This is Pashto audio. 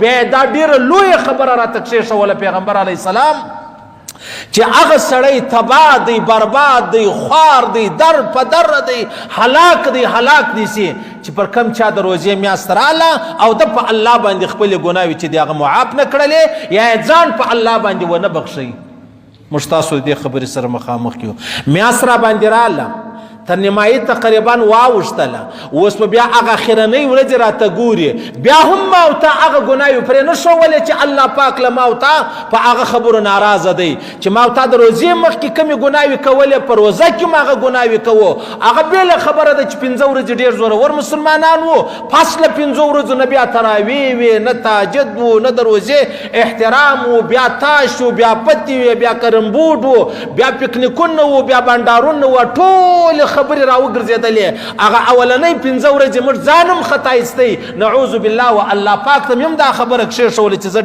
بیا دا ډیره لویه خبره راته کښېښوله پیغمبر علیه السلام چې هغه سړی تباه دی، برباد دی، خوار دی، در په در دی، هلاک دی سي چې پر کم چا د روزې میاشت راله او د په الله باندې خپلې ګناوې چې د هغه معاف نه کړلې یا یې ځان په الله باندې ونه بخښئ. موږ تاسو د دې خبرې سره مخامخ کیو. میاشت را باندې راله تر نیمایي تقریبا واوښتله، اوس به بیا هغه اخرنۍ ورځې راته ګوري، بیا هم ما او تا هغه ګناوې پرې نه ښولې چې الله پاک له ما او تا په هغه خبرو ناراضه دی چې ما او تا د روزې مخکې کمې ګناوې کولې، په روزه کې هم هغه ګناوې کوو. هغه بېله خبره ده چې 5 ورځې ډېر زورور مسلمانان وو، پس له 5 ورځو نه بیا تراویح وې، نه تهجد و، نه د روزې احترام و، بیا تاش و، بیا پتې وې، بیا کرمبوډ و، بیا پکنیکونه و، بیا بنډارونه و، ټولې خبرې راوګرځېدلې. هغه اولنۍ 5 ورځې موږ ځان هم خطا ایستی، نعوذ بالله، و الله پاک ته مې هم دا خبره کښېښوله چې زه